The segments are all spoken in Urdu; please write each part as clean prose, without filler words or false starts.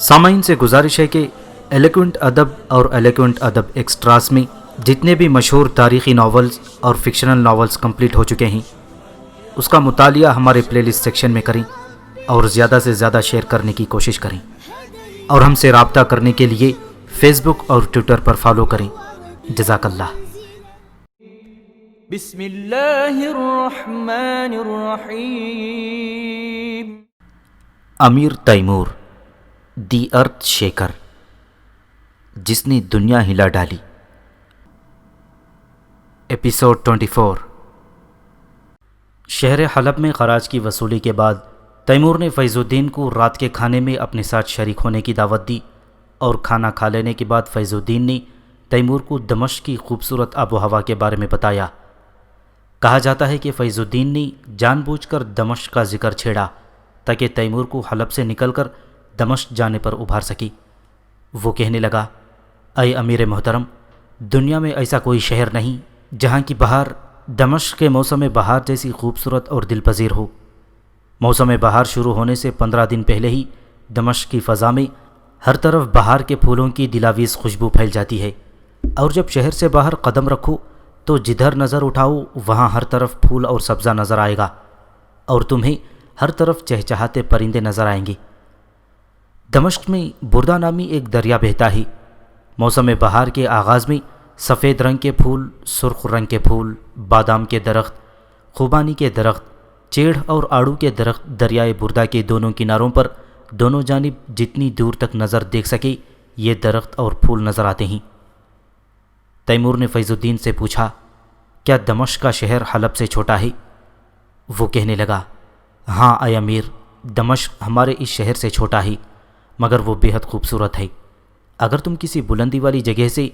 سامعین سے گزارش ہے کہ ایلیکوینٹ ادب اور ایلیکوینٹ ادب ایکسٹراس میں جتنے بھی مشہور تاریخی ناولز اور فکشنل ناولز کمپلیٹ ہو چکے ہیں اس کا مطالعہ ہمارے پلے لسٹ سیکشن میں کریں اور زیادہ سے زیادہ شیئر کرنے کی کوشش کریں، اور ہم سے رابطہ کرنے کے لیے فیس بک اور ٹویٹر پر فالو کریں۔ جزاک اللہ۔ بسم اللہ الرحمن الرحیم۔ امیر تیمور، دی ارتھ شیکر، جس نے دنیا ہلا ڈالی۔ ایپیسوڈ 24۔ شہر حلب میں خراج کی وصولی کے بعد تیمور نے فیض الدین کو رات کے کھانے میں اپنے ساتھ شریک ہونے کی دعوت دی، اور کھانا کھا لینے کے بعد فیض الدین نے تیمور کو دمشق کی خوبصورت آب و ہوا کے بارے میں بتایا۔ کہا جاتا ہے کہ فیض الدین نے جان بوجھ کر دمشق کا ذکر چھیڑا تاکہ تیمور کو حلب سے نکل کر دمشق جانے پر ابھار سکی۔ وہ کہنے لگا، اے امیر محترم، دنیا میں ایسا کوئی شہر نہیں جہاں کی بہار دمشق کے موسم بہار جیسی خوبصورت اور دل پذیر ہو۔ موسم بہار شروع ہونے سے 15 دن پہلے ہی دمشق کی فضا میں ہر طرف بہار کے پھولوں کی دلاویز خوشبو پھیل جاتی ہے، اور جب شہر سے باہر قدم رکھو تو جدھر نظر اٹھاؤ وہاں ہر طرف پھول اور سبزہ نظر آئے گا، اور تمہیں ہر طرف چہچہاتے پرندے نظر آئیں گے۔ دمشق میں بردہ نامی ایک دریا بہتا ہے۔ موسم بہار کے آغاز میں سفید رنگ کے پھول، سرخ رنگ کے پھول، بادام کے درخت، خوبانی کے درخت، چیڑ اور آڑو کے درخت دریائے بردہ کے دونوں کناروں پر دونوں جانب جتنی دور تک نظر دیکھ سکے یہ درخت اور پھول نظر آتے ہیں۔ تیمور نے فیض الدین سے پوچھا، کیا دمشق کا شہر حلب سے چھوٹا ہے؟ وہ کہنے لگا، ہاں اے امیر، دمشق ہمارے اس شہر سے چھوٹا ہے، مگر وہ بے حد خوبصورت ہے۔ اگر تم کسی بلندی والی جگہ سے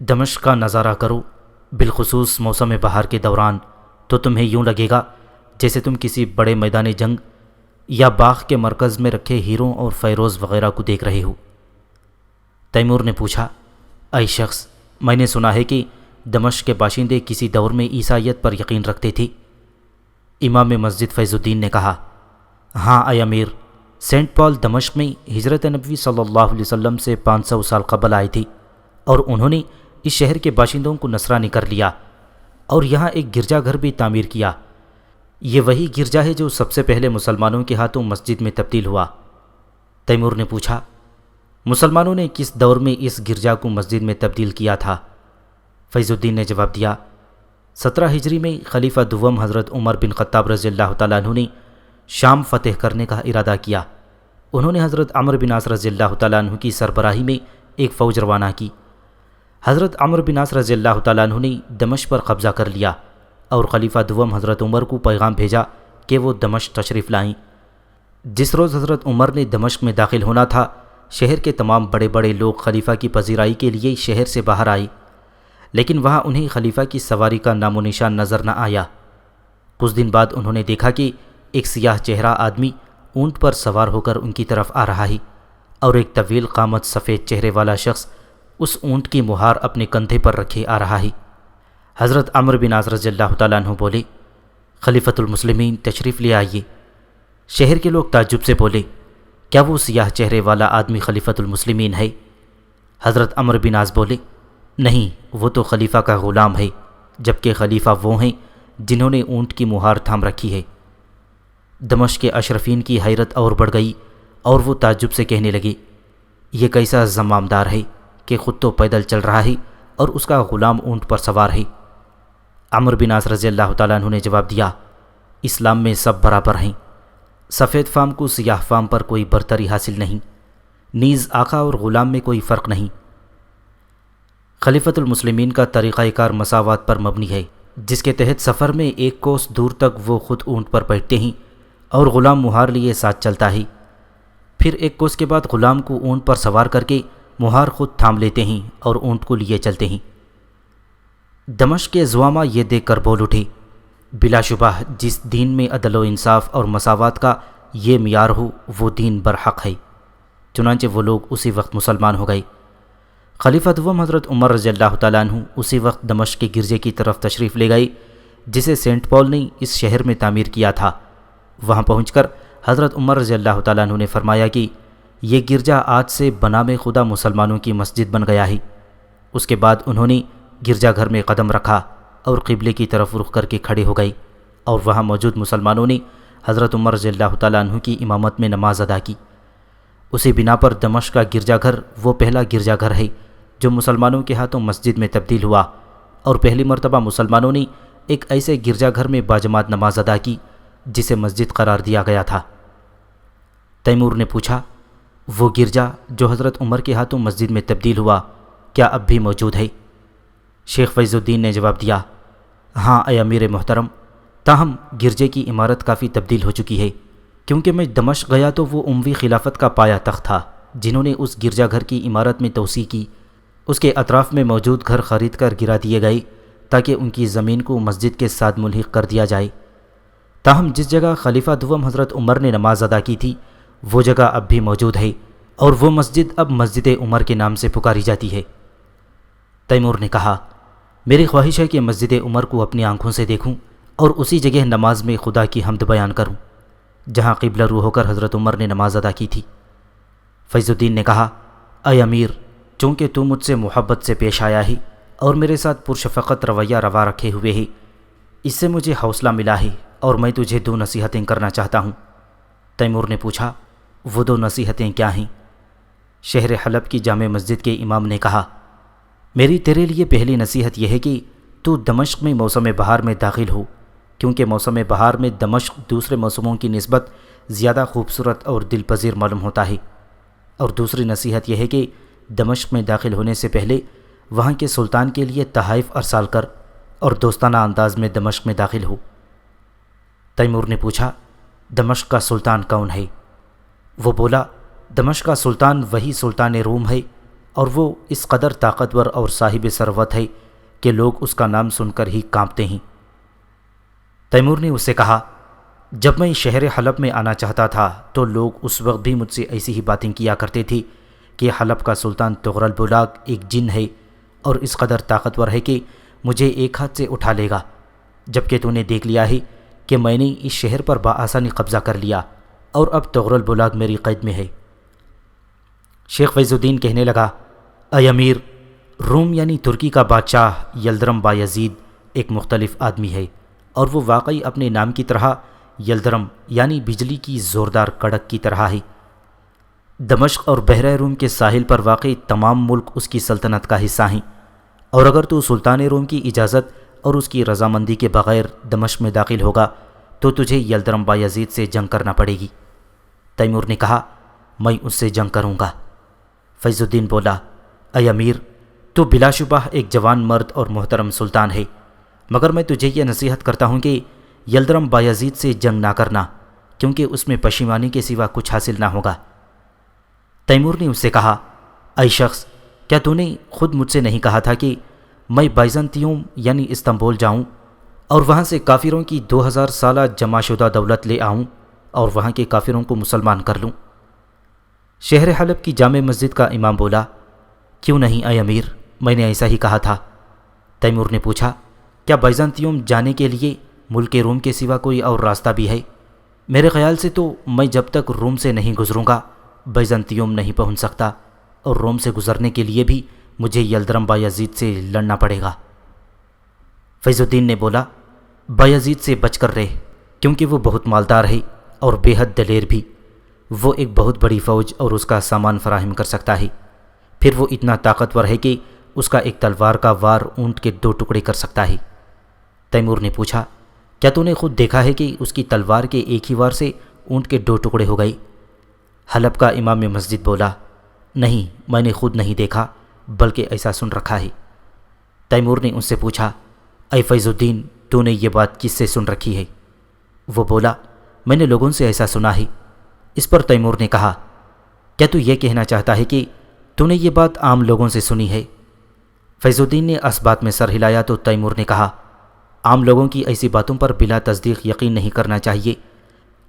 دمشق کا نظارہ کرو، بالخصوص موسم بہار کے دوران، تو تمہیں یوں لگے گا جیسے تم کسی بڑے میدان جنگ یا باغ کے مرکز میں رکھے ہیروں اور فیروز وغیرہ کو دیکھ رہے ہو۔ تیمور نے پوچھا، اے شخص، میں نے سنا ہے کہ دمشق کے باشندے کسی دور میں عیسائیت پر یقین رکھتے تھے۔ امام مسجد فیض الدین نے کہا، ہاں اے امیر، سینٹ پال دمشق میں ہجرت نبوی صلی اللہ علیہ وسلم سے 500 سال قبل آئے تھے، اور انہوں نے اس شہر کے باشندوں کو نصرانی کر لیا اور یہاں ایک گرجا گھر بھی تعمیر کیا۔ یہ وہی گرجا ہے جو سب سے پہلے مسلمانوں کے ہاتھوں مسجد میں تبدیل ہوا۔ تیمور نے پوچھا، مسلمانوں نے کس دور میں اس گرجا کو مسجد میں تبدیل کیا تھا؟ فیض الدین نے جواب دیا، 17 ہجری میں خلیفہ دوم حضرت عمر بن خطاب رضی اللہ تعالیٰ عنہ نے شام فتح کرنے کا ارادہ کیا۔ انہوں نے حضرت عمرو بن عاص رضی اللہ تعالیٰ عنہ کی سربراہی میں ایک فوج روانہ کی۔ حضرت عمرو بن عاص رضی اللہ تعالیٰ عنہ نے دمشق پر قبضہ کر لیا اور خلیفہ دوم حضرت عمر کو پیغام بھیجا کہ وہ دمشق تشریف لائیں۔ جس روز حضرت عمر نے دمشق میں داخل ہونا تھا، شہر کے تمام بڑے بڑے لوگ خلیفہ کی پذیرائی کے لیے شہر سے باہر آئے، لیکن وہاں انہیں خلیفہ کی سواری کا نام و نشان نظر نہ آیا۔ کچھ دن بعد انہوں نے دیکھا کہ ایک سیاہ چہرہ آدمی اونٹ پر سوار ہو کر ان کی طرف آ رہا ہے، اور ایک طویل قامت سفید چہرے والا شخص اس اونٹ کی مہار اپنے کندھے پر رکھے آ رہا ہے۔ حضرت عمرو بن عاص رضی اللہ تعالیٰ عنہ بولے، خلیفۃ المسلمین تشریف لے آئیے۔ شہر کے لوگ تعجب سے بولے، کیا وہ سیاہ چہرے والا آدمی خلیفۃ المسلمین ہے؟ حضرت عمرو بن عاص بولے، نہیں، وہ تو خلیفہ کا غلام ہے، جبکہ خلیفہ وہ ہیں جنہوں نے اونٹ کی مہار تھام رکھی ہے۔ دمشق کے اشرفین کی حیرت اور بڑھ گئی، اور وہ تعجب سے کہنے لگے، یہ کیسا زمامدار ہے کہ خود تو پیدل چل رہا ہے اور اس کا غلام اونٹ پر سوار ہے۔ عمرو بن عاص رضی اللہ تعالیٰ عنہ نے جواب دیا، اسلام میں سب برابر ہیں، سفید فام کو سیاہ فام پر کوئی برتری حاصل نہیں، نیز آقا اور غلام میں کوئی فرق نہیں۔ خلیفۃ المسلمین کا طریقہ کار مساوات پر مبنی ہے، جس کے تحت سفر میں 1 کوس دور تک وہ خود اونٹ پر بیٹھتے ہیں اور غلام مہار لیے ساتھ چلتا ہے، پھر 1 کوس کے بعد غلام کو اونٹ پر سوار کر کے مہار خود تھام لیتے ہیں اور اونٹ کو لیے چلتے ہیں۔ دمشق کے زعماء یہ دیکھ کر بول اٹھے، بلا شبہ جس دین میں عدل و انصاف اور مساوات کا یہ معیار ہو وہ دین برحق ہے۔ چنانچہ وہ لوگ اسی وقت مسلمان ہو گئے۔ خلیفہ دوم حضرت عمر رضی اللہ تعالیٰ عنہ اسی وقت دمشق کے گرجے کی طرف تشریف لے گئے جسے سینٹ پال نے اس شہر میں تعمیر کیا تھا۔ وہاں پہنچ کر حضرت عمر رضی اللہ تعالیٰ عنہ نے فرمایا کہ یہ گرجا آج سے بنام خدا مسلمانوں کی مسجد بن گیا ہے۔ اس کے بعد انہوں نے گرجا گھر میں قدم رکھا اور قبلے کی طرف رخ کر کے کھڑے ہو گئے، اور وہاں موجود مسلمانوں نے حضرت عمر رضی اللہ تعالیٰ عنہ کی امامت میں نماز ادا کی۔ اسی بنا پر دمشق کا گرجا گھر وہ پہلا گرجا گھر ہے جو مسلمانوں کے ہاتھوں مسجد میں تبدیل ہوا، اور پہلی مرتبہ مسلمانوں نے ایک ایسے گرجا گھر میں باجماعت نماز ادا کی جسے مسجد قرار دیا گیا تھا۔ تیمور نے پوچھا، وہ گرجا جو حضرت عمر کے ہاتھوں مسجد میں تبدیل ہوا کیا اب بھی موجود ہے؟ شیخ فیض الدین نے جواب دیا، ہاں اے امیر محترم، تاہم گرجے کی عمارت کافی تبدیل ہو چکی ہے، کیونکہ میں دمشق گیا تو وہ اموی خلافت کا پایا تخت تھا جنہوں نے اس گرجا گھر کی عمارت میں توسیع کی۔ اس کے اطراف میں موجود گھر خرید کر گرا دیے گئے تاکہ ان کی زمین کو مسجد کے ساتھ ملحق کر دیا جائے۔ تاہم جس جگہ خلیفہ دوم حضرت عمر نے نماز ادا کی تھی وہ جگہ اب بھی موجود ہے، اور وہ مسجد اب مسجد عمر کے نام سے پکاری جاتی ہے۔ تیمور نے کہا، میری خواہش ہے کہ مسجد عمر کو اپنی آنکھوں سے دیکھوں اور اسی جگہ نماز میں خدا کی حمد بیان کروں جہاں قبلہ رو ہو کر حضرت عمر نے نماز ادا کی تھی۔ فیض الدین نے کہا، اے امیر، چونکہ تو مجھ سے محبت سے پیش آیا ہے اور میرے ساتھ پرشفقت رویہ روا رکھے ہوئے ہے، اس سے مجھے حوصلہ ملا ہے اور میں تجھے 2 نصیحتیں کرنا چاہتا ہوں۔ تیمور نے پوچھا، وہ 2 نصیحتیں کیا ہیں؟ شہر حلب کی جامع مسجد کے امام نے کہا، میری تیرے لیے پہلی نصیحت یہ ہے کہ تو دمشق میں موسم بہار میں داخل ہو، کیونکہ موسم بہار میں دمشق دوسرے موسموں کی نسبت زیادہ خوبصورت اور دل پذیر معلوم ہوتا ہے۔ اور دوسری نصیحت یہ ہے کہ دمشق میں داخل ہونے سے پہلے وہاں کے سلطان کے لیے تحائف ارسال کر اور دوستانہ انداز میں دمشق میں داخل ہو۔ تیمور نے پوچھا، دمشق کا سلطان کون ہے؟ وہ بولا، دمشق کا سلطان وہی سلطان روم ہے، اور وہ اس قدر طاقتور اور صاحب ثروت ہے کہ لوگ اس کا نام سن کر ہی کانپتے ہیں۔ تیمور نے اس سے کہا، جب میں شہر حلب میں آنا چاہتا تھا تو لوگ اس وقت بھی مجھ سے ایسی ہی باتیں کیا کرتے تھے کہ حلب کا سلطان تغرل بولاک ایک جن ہے اور اس قدر طاقتور ہے کہ مجھے ایک ہاتھ سے اٹھا لے گا، جبکہ تو نے دیکھ لیا ہے کہ میں نے اس شہر پر بآسانی قبضہ کر لیا اور اب تغرل بولاک میری قید میں ہے۔ شیخ فیض الدین کہنے لگا، اے امیر، روم یعنی ترکی کا بادشاہ یلدرم بایزید ایک مختلف آدمی ہے، اور وہ واقعی اپنے نام کی طرح یلدرم یعنی بجلی کی زوردار کڑک کی طرح ہے۔ دمشق اور بحیرہ روم کے ساحل پر واقع تمام ملک اس کی سلطنت کا حصہ ہیں، اور اگر تو سلطان روم کی اجازت اور اس کی رضامندی کے بغیر دمشق میں داخل ہوگا تو تجھے یلدرم بایزید سے جنگ کرنا پڑے گی۔ تیمور نے کہا، میں اس سے جنگ کروں گا۔ فیض الدین بولا، اے امیر، تو بلا شبہ ایک جوان مرد اور محترم سلطان ہے، مگر میں تجھے یہ نصیحت کرتا ہوں کہ یلدرم بایزید سے جنگ نہ کرنا، کیونکہ اس میں پشیمانی کے سوا کچھ حاصل نہ ہوگا۔ تیمور نے اس سے کہا، اے شخص، کیا تو نے خود مجھ سے نہیں کہا تھا کہ میں بائزنطیوم یعنی استنبول جاؤں اور وہاں سے کافروں کی 2000 سالہ جمع شدہ دولت لے آؤں اور وہاں کے کافروں کو مسلمان کر لوں؟ شہر حلب کی جامع مسجد کا امام بولا، کیوں نہیں اے امیر، میں نے ایسا ہی کہا تھا۔ تیمور نے پوچھا، کیا بائزنطیوم جانے کے لیے ملک روم کے سوا کوئی اور راستہ بھی ہے؟ میرے خیال سے تو میں جب تک روم سے نہیں گزروں گا بائزنطیوم نہیں پہنچ سکتا، اور روم سے گزرنے کے لیے بھی مجھے یلدرم بایزید سے لڑنا پڑے گا۔ فیض الدین نے بولا، بایزید سے بچ کر رہ، کیونکہ وہ بہت مالدار ہے اور بے حد دلیر بھی۔ وہ ایک بہت بڑی فوج اور اس کا سامان فراہم کر سکتا ہے، پھر وہ اتنا طاقتور ہے کہ اس کا ایک تلوار کا وار اونٹ کے 2 ٹکڑے کر سکتا ہے۔ تیمور نے پوچھا، کیا تو نے خود دیکھا ہے کہ اس کی تلوار کے ایک ہی وار سے اونٹ کے 2 ٹکڑے ہو گئے؟ حلب کا امام مسجد بولا، نہیں، میں نے خود نہیں دیکھا، بلکہ ایسا سن رکھا ہے۔ تیمور نے اس سے پوچھا، اے فیض الدین، تو نے یہ بات کس سے سن رکھی ہے؟ وہ بولا، میں نے لوگوں سے ایسا سنا ہے۔ اس پر تیمور نے کہا، کیا تو یہ کہنا چاہتا ہے کہ تو نے یہ بات عام لوگوں سے سنی ہے؟ فیض الدین نے اس بات میں سر ہلایا تو تیمور نے کہا، عام لوگوں کی ایسی باتوں پر بلا تصدیق یقین نہیں کرنا چاہیے،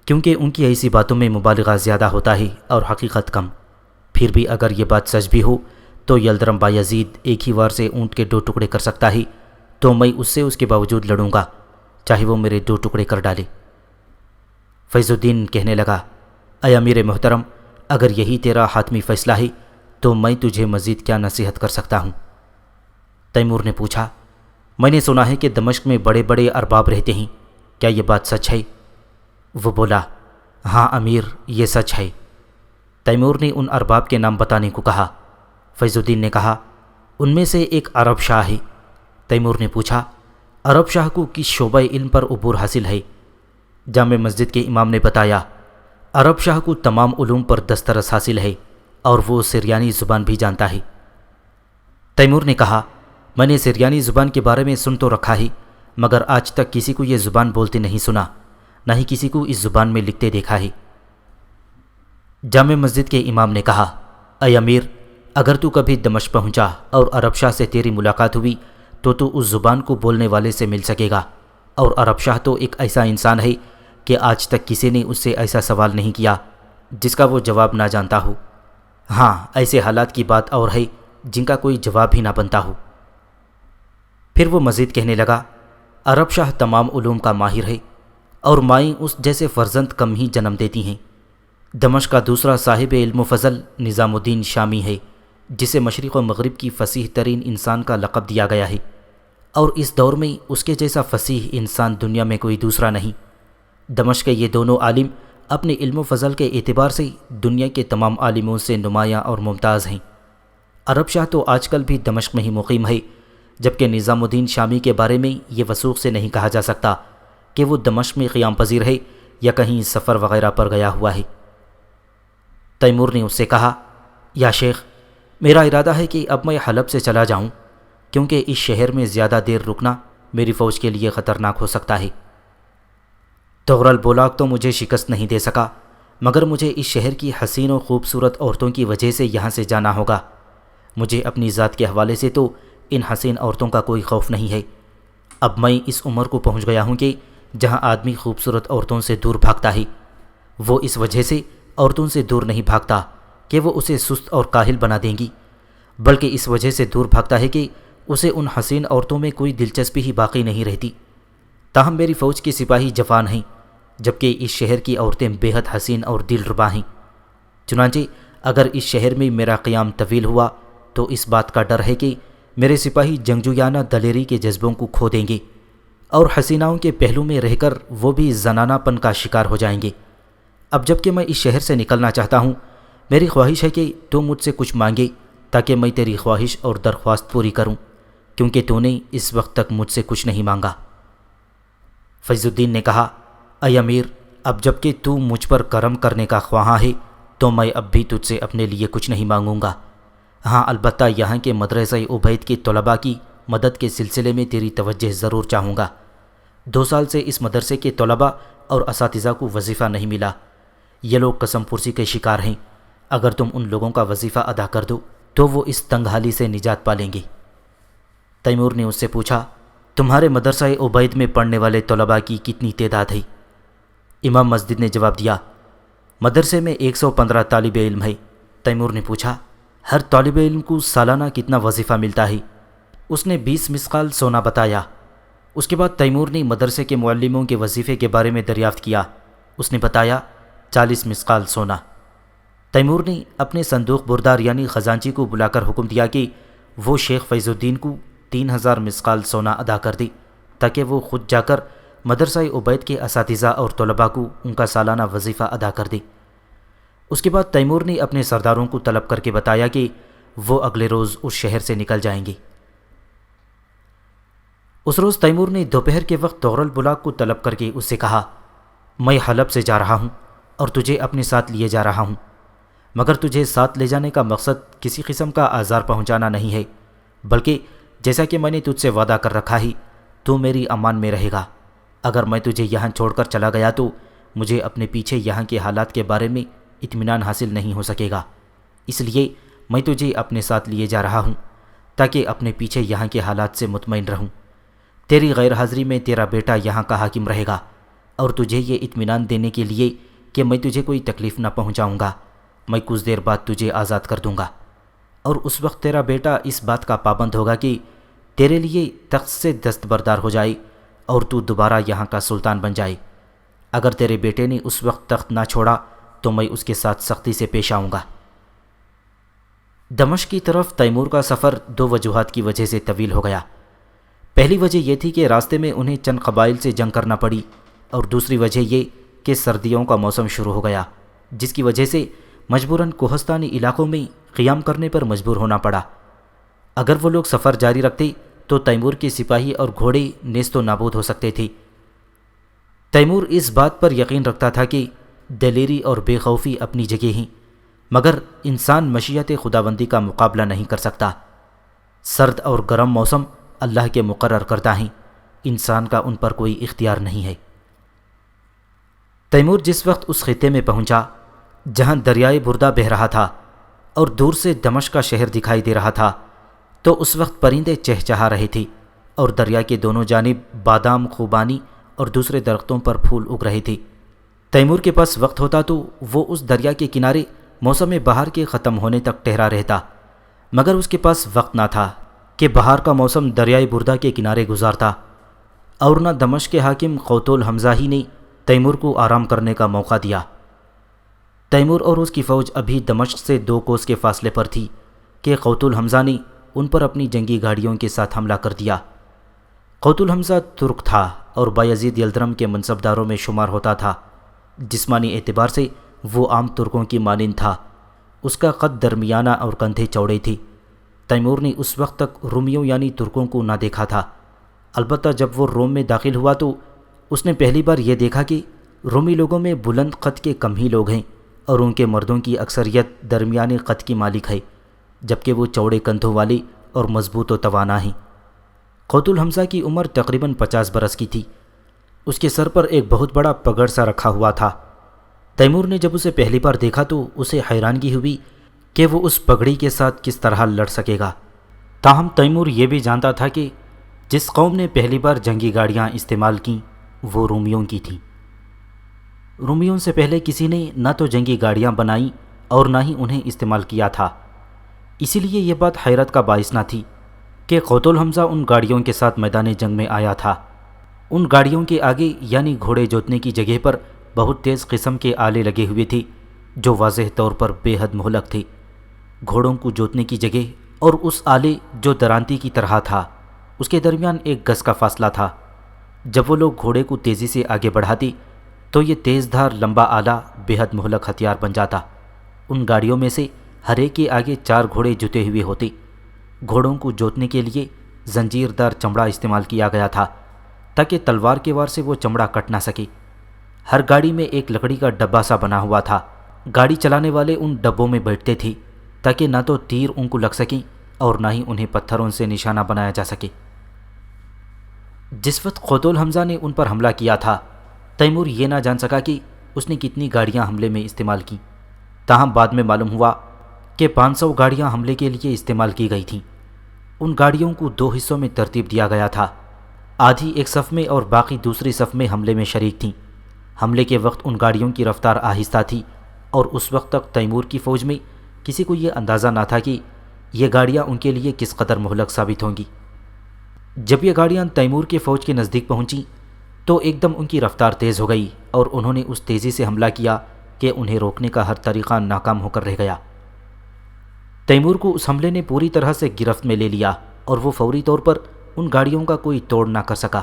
کیونکہ ان کی ایسی باتوں میں مبالغہ زیادہ ہوتا ہے اور حقیقت کم۔ پھر بھی اگر یہ بات سچ بھی ہو تو یلدرم بایزید ایک ہی وار سے اونٹ کے 2 ٹکڑے کر سکتا ہے، تو میں اس سے اس کے باوجود لڑوں گا، چاہے وہ میرے 2 ٹکڑے کر ڈالے۔ فیض الدین کہنے لگا، اے امیر محترم، اگر یہی تیرا حاتمی فیصلہ ہے تو میں تجھے مزید کیا نصیحت کر سکتا ہوں؟ تیمور نے پوچھا، میں نے سنا ہے کہ دمشق میں بڑے بڑے ارباب رہتے ہیں، کیا یہ بات سچ ہے؟ وہ بولا، ہاں امیر، یہ سچ ہے۔ تیمور نے ان ارباب کے نام بتانے کو کہا۔ فیض الدین نے کہا، ان میں سے ایک عرب شاہ ہے۔ تیمور نے پوچھا، عرب شاہ کو کس شعبہ علم پر عبور حاصل ہے؟ جامع مسجد کے امام نے بتایا، عرب شاہ کو تمام علوم پر دسترس حاصل ہے اور وہ سریانی زبان بھی جانتا ہے۔ تیمور نے کہا، میں نے سریانی زبان کے بارے میں سن تو رکھا ہے، مگر آج تک کسی کو یہ زبان بولتے نہیں سنا، نہ ہی کسی کو اس زبان میں لکھتے دیکھا ہے۔ جامع مسجد کے امام نے کہا، اے امیر، اگر تو کبھی دمشق پہنچا اور عرب شاہ سے تیری ملاقات ہوئی تو اس زبان کو بولنے والے سے مل سکے گا، اور عرب شاہ تو ایک ایسا انسان ہے کہ آج تک کسی نے اس سے ایسا سوال نہیں کیا جس کا وہ جواب نہ جانتا ہو۔ ہاں، ایسے حالات کی بات اور ہے جن کا کوئی جواب ہی نہ بنتا ہو۔ پھر وہ مزید کہنے لگا، عرب شاہ تمام علوم کا ماہر ہے اور مائیں اس جیسے فرزند کم ہی جنم دیتی ہیں۔ دمشق کا دوسرا صاحب علم و فضل نظام الدین شامی ہے، جسے مشرق و مغرب کی فصیح ترین انسان کا لقب دیا گیا ہے، اور اس دور میں اس کے جیسا فصیح انسان دنیا میں کوئی دوسرا نہیں۔ دمشق کے یہ دونوں عالم اپنے علم و فضل کے اعتبار سے دنیا کے تمام عالموں سے نمایاں اور ممتاز ہیں۔ عرب شاہ تو آج کل بھی دمشق میں ہی مقیم ہے، جبکہ نظام الدین شامی کے بارے میں یہ وثوق سے نہیں کہا جا سکتا کہ وہ دمشق میں قیام پذیر ہے یا کہیں سفر وغیرہ پر گیا ہوا ہے۔ تیمور نے اس سے کہا، یا شیخ، میرا ارادہ ہے کہ اب میں حلب سے چلا جاؤں، کیونکہ اس شہر میں زیادہ دیر رکنا میری فوج کے لیے خطرناک ہو سکتا ہے۔ تغرل بولاک تو مجھے شکست نہیں دے سکا، مگر مجھے اس شہر کی حسین و خوبصورت عورتوں کی وجہ سے یہاں سے جانا ہوگا۔ مجھے اپنی ذات کے حوالے سے تو ان حسین عورتوں کا کوئی خوف نہیں ہے۔ اب میں اس عمر کو پہنچ گیا ہوں کہ جہاں آدمی خوبصورت عورتوں سے دور بھاگتا ہے، وہ اس وجہ سے عورتوں سے دور نہیں بھاگتا کہ وہ اسے سست اور کاہل بنا دیں گی، بلکہ اس وجہ سے دور بھاگتا ہے کہ اسے ان حسین عورتوں میں کوئی دلچسپی ہی باقی نہیں رہتی۔ تاہم میری فوج کے سپاہی جوان ہیں، جبکہ اس شہر کی عورتیں بے حد حسین اور دل ربا ہیں۔ چنانچہ اگر اس شہر میں میرا قیام طویل ہوا تو اس بات کا ڈر ہے کہ میرے سپاہی جنگجویانہ دلیری کے جذبوں کو کھو دیں گے، اور حسیناؤں کے پہلو میں رہ کر وہ بھی زنانہ پن کا شکار ہو جائیں گے۔ اب جب کہ میں اس شہر سے نکلنا چاہتا ہوں، میری خواہش ہے کہ تو مجھ سے کچھ مانگے تاکہ میں تیری خواہش اور درخواست پوری کروں، کیونکہ تو نے اس وقت تک مجھ سے کچھ نہیں مانگا۔ فیض الدین نے کہا، اے امیر، اب جب کہ تو مجھ پر کرم کرنے کا خواہاں ہے تو میں اب بھی تجھ سے اپنے لیے کچھ نہیں مانگوں گا۔ ہاں، البتہ یہاں کے مدرسہ عبید کے طلباء کی مدد کے سلسلے میں تیری توجہ ضرور چاہوں گا۔ 2 سال سے اس مدرسے کے طلباء اور اساتذہ کو وظیفہ نہیں ملا۔ یہ لوگ قسم پرسی کے شکار ہیں، اگر تم ان لوگوں کا وظیفہ ادا کر دو تو وہ اس تنگ حالی سے نجات پالیں گے۔ تیمور نے اس سے پوچھا، تمہارے مدرسہ عبید میں پڑھنے والے طلباء کی کتنی تعداد ہے؟ امام مسجد نے جواب دیا، مدرسے میں 115 طالب علم ہے۔ تیمور نے پوچھا، ہر طالب علم کو سالانہ کتنا وظیفہ ملتا ہے؟ اس نے 20 مثقال سونا بتایا۔ اس کے بعد تیمور نے مدرسے کے معلموں کے وظیفے کے بارے میں دریافت کیا۔ اس نے بتایا 40 مثقال سونا۔ تیمور نے اپنے صندوق بردار یعنی خزانچی کو بلا کر حکم دیا کہ وہ شیخ فیض الدین کو 3000 مثقال سونا ادا کر دے، تاکہ وہ خود جا کر مدرسہ عبید کے اساتذہ اور طلباء کو ان کا سالانہ وظیفہ ادا کر دے۔ اس کے بعد تیمور نے اپنے سرداروں کو طلب کر کے بتایا کہ وہ اگلے روز اس شہر سے نکل جائیں گے۔ اس روز تیمور نے دوپہر کے وقت تغرل بلاک کو طلب کر کے اس سے کہا، میں حلب سے جا رہا ہوں اور تجھے اپنے ساتھ لیے جا رہا ہوں، مگر تجھے ساتھ لے جانے کا مقصد کسی قسم کا آزار پہنچانا نہیں ہے، بلکہ جیسا کہ میں نے تجھ سے وعدہ کر رکھا ہے، تو میری امان میں رہے گا۔ اگر میں تجھے یہاں چھوڑ کر چلا گیا تو مجھے اپنے پیچھے یہاں کے حالات کے بارے میں اطمینان حاصل نہیں ہو سکے گا، اس لیے میں تجھے اپنے ساتھ لیے جا رہا ہوں تاکہ اپنے پیچھے یہاں کے حالات سے مطمئن رہوں۔ تیری غیر حاضری میں تیرا بیٹا یہاں کا حاکم رہے گا، اور تجھے یہ اطمینان دینے کے لیے کہ میں تجھے کوئی تکلیف نہ پہنچاؤں گا، میں کچھ دیر بعد تجھے آزاد کر دوں گا، اور اس وقت تیرا بیٹا اس بات کا پابند ہوگا کہ تیرے لیے تخت سے دستبردار ہو جائے اور تو دوبارہ یہاں کا سلطان بن جائے۔ اگر تیرے بیٹے نے اس وقت تخت نہ چھوڑا تو میں اس کے ساتھ سختی سے پیش آؤں گا۔ دمشق کی طرف تیمور کا سفر 2 وجوہات کی وجہ سے طویل ہو گیا۔ پہلی وجہ یہ تھی کہ راستے میں انہیں چند قبائل سے جنگ کرنا پڑی، اور دوسری وجہ یہ کہ سردیوں کا موسم شروع ہو گیا، جس کی وجہ سے مجبوراً کوہستانی علاقوں میں قیام کرنے پر مجبور ہونا پڑا۔ اگر وہ لوگ سفر جاری رکھتے تو تیمور کے سپاہی اور گھوڑے نیست و نابود ہو سکتے تھے۔ تیمور اس بات پر یقین رکھتا تھا کہ دلیری اور بے خوفی اپنی جگہ ہیں، مگر انسان مشیت خداوندی کا مقابلہ نہیں کر سکتا۔ سرد اور گرم موسم اللہ کے مقرر کردہ ہیں، انسان کا ان پر کوئی اختیار نہیں ہے۔ تیمور جس وقت اس خطے میں پہنچا جہاں دریائے بردہ بہہ رہا تھا اور دور سے دمشق کا شہر دکھائی دے رہا تھا، تو اس وقت پرندے چہچہا رہے تھے اور دریا کے دونوں جانب بادام، خوبانی اور دوسرے درختوں پر پھول اگ رہے تھے۔ تیمور کے پاس وقت ہوتا تو وہ اس دریا کے کنارے موسم بہار کے ختم ہونے تک ٹھہرا رہتا، مگر اس کے پاس وقت نہ تھا کہ بہار کا موسم دریائے بردہ کے کنارے گزارتا، اور نہ دمشق کے حاکم قوتل حمزہ ہی نے تیمور کو آرام کرنے کا موقع دیا۔ تیمور اور اس کی فوج ابھی دمشق سے 2 کوس کے فاصلے پر تھی کہ قوتل حمزہ نے ان پر اپنی جنگی گاڑیوں کے ساتھ حملہ کر دیا۔ قوتل حمزہ ترک تھا اور بایزید یلدرم کے منصبداروں میں شمار ہوتا تھا۔ جسمانی اعتبار سے وہ عام ترکوں کی مانند تھا، اس کا قد درمیانہ اور کندھے چوڑے تھے۔ تیمور نے اس وقت تک رومیوں یعنی ترکوں کو نہ دیکھا تھا، البتہ جب وہ روم میں داخل ہوا تو اس نے پہلی بار یہ دیکھا کہ رومی لوگوں میں بلند قد کے کم ہی لوگ ہیں اور ان کے مردوں کی اکثریت درمیانے قد کی مالک ہے، جبکہ وہ چوڑے کندھوں والے اور مضبوط و توانا ہیں۔ قوتل حمزہ کی عمر تقریباً 50 برس کی تھی۔ اس کے سر پر ایک بہت بڑا پگڑ سا رکھا ہوا تھا۔ تیمور نے جب اسے پہلی بار دیکھا تو اسے حیرانگی ہوئی کہ وہ اس پگڑی کے ساتھ کس طرح لڑ سکے گا۔ تاہم تیمور یہ بھی جانتا تھا کہ جس قوم نے پہلی بار جنگی گاڑیاں استعمال کیں وہ رومیوں کی تھیں۔ رومیوں سے پہلے کسی نے نہ تو جنگی گاڑیاں بنائیں اور نہ ہی انہیں استعمال کیا تھا، اسی لیے یہ بات حیرت کا باعث نہ تھی کہ قوتل حمزہ ان گاڑیوں کے ساتھ میدان جنگ میں آیا تھا۔ ان گاڑیوں کے آگے یعنی گھوڑے جوتنے کی جگہ پر بہت تیز قسم کے آلے لگے ہوئے تھے جو واضح طور پر بے حد مہلک تھے۔ گھوڑوں کو جوتنے کی جگہ اور اس آلے جو درانتی کی طرح تھا اس کے درمیان 1 گز کا فاصلہ تھا۔ جب وہ لوگ گھوڑے کو تیزی سے آگے بڑھاتے تو یہ تیز دھار لمبا آلہ بے حد مہلک ہتھیار بن جاتا۔ ان گاڑیوں میں سے ہر ایک کے آگے 4 گھوڑے جتے ہوئے ہوتے۔ گھوڑوں کو جوتنے کے لیے زنجیر دار چمڑا استعمال کیا گیا تھا تاکہ تلوار کے وار سے وہ چمڑا کٹ نہ سکے۔ ہر گاڑی میں ایک لکڑی کا ڈبہ سا بنا ہوا تھا۔ گاڑی چلانے والے ان ڈبوں میں بیٹھتے تھے تاکہ نہ تو تیر ان کو لگ سکیں اور نہ ہی انہیں پتھروں سے نشانہ بنایا جا سکے۔ جس وقت قوتل حمزہ نے ان پر حملہ کیا تھا، تیمور یہ نہ جان سکا کہ اس نے کتنی گاڑیاں حملے میں استعمال کیں۔ تاہم بعد میں معلوم ہوا کہ 500 گاڑیاں حملے کے لیے استعمال کی گئی تھیں۔ ان گاڑیوں کو 2 حصوں میں ترتیب دیا گیا تھا، آدھی ایک صف میں اور باقی دوسری صف میں حملے میں شریک تھیں۔ حملے کے وقت ان گاڑیوں کی رفتار آہستہ تھی اور اس وقت تک تیمور کی فوج میں کسی کو یہ اندازہ نہ تھا کہ یہ گاڑیاں ان کے لیے کس قدر مہلک ثابت ہوں گی۔ جب یہ گاڑیاں تیمور کے فوج کے نزدیک پہنچیں تو ایک دم ان کی رفتار تیز ہو گئی اور انہوں نے اس تیزی سے حملہ کیا کہ انہیں روکنے کا ہر طریقہ ناکام ہو کر رہ گیا۔ تیمور کو اس حملے نے پوری طرح سے گرفت میں لے لیا اور وہ فوری طور پر ان گاڑیوں کا کوئی توڑ نہ کر سکا۔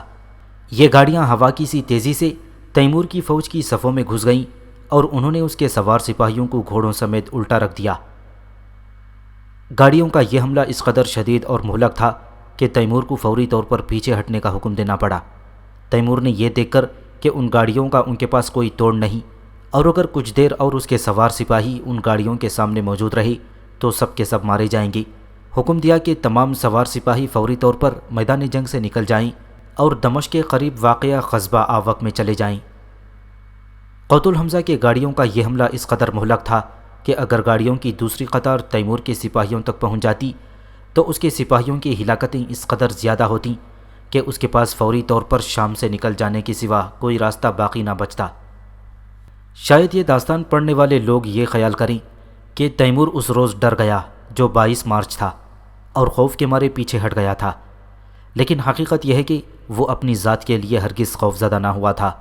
یہ گاڑیاں ہوا کی سی تیزی سے تیمور کی فوج کی صفوں میں گھس گئیں اور انہوں نے اس کے سوار سپاہیوں کو گھوڑوں سمیت الٹا رکھ دیا۔ گاڑیوں کا یہ حملہ اس قدر شدید اور مہلک تھا کہ تیمور کو فوری طور پر پیچھے ہٹنے کا حکم دینا پڑا۔ تیمور نے یہ دیکھ کر کہ ان گاڑیوں کا ان کے پاس کوئی توڑ نہیں اور اگر کچھ دیر اور اس کے سوار سپاہی ان گاڑیوں کے سامنے موجود رہے تو سب کے سب مارے جائیں گے، حکم دیا کہ تمام سوار سپاہی فوری طور پر میدان جنگ سے نکل جائیں اور دمشق کے قریب واقع قصبہ آوک میں چلے جائیں۔ قوتل حمزہ کے گاڑیوں کا یہ حملہ اس قدر مہلک تھا کہ اگر گاڑیوں کی دوسری قطار تیمور کے سپاہیوں تک پہنچ جاتی تو اس کے سپاہیوں کی ہلاکتیں اس قدر زیادہ ہوتیں کہ اس کے پاس فوری طور پر شام سے نکل جانے کے سوا کوئی راستہ باقی نہ بچتا۔ شاید یہ داستان پڑھنے والے لوگ یہ خیال کریں کہ تیمور اس روز ڈر گیا جو 22 مارچ تھا اور خوف کے مارے پیچھے ہٹ گیا تھا، لیکن حقیقت یہ ہے کہ وہ اپنی ذات کے لیے ہرگز خوف زدہ نہ ہوا تھا،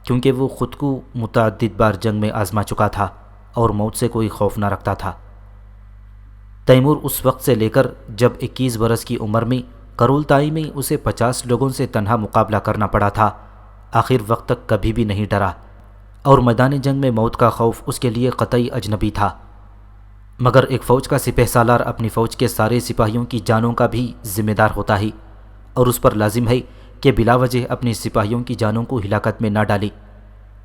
کیونکہ وہ خود کو متعدد بار جنگ میں آزما چکا تھا اور موت سے کوئی خوف نہ رکھتا تھا۔ تیمور اس وقت سے لے کر جب 21 برس کی عمر میں کرولتائی میں اسے 50 لوگوں سے تنہا مقابلہ کرنا پڑا تھا، آخر وقت تک کبھی بھی نہیں ڈرا، اور میدان جنگ میں موت کا خوف اس کے لیے قطعی اجنبی تھا۔ مگر ایک فوج کا سپہ سالار اپنی فوج کے سارے سپاہیوں کی جانوں کا بھی ذمہ دار ہوتا ہے، اور اس پر لازم ہے کہ بلا وجہ اپنے سپاہیوں کی جانوں کو ہلاکت میں نہ ڈالے۔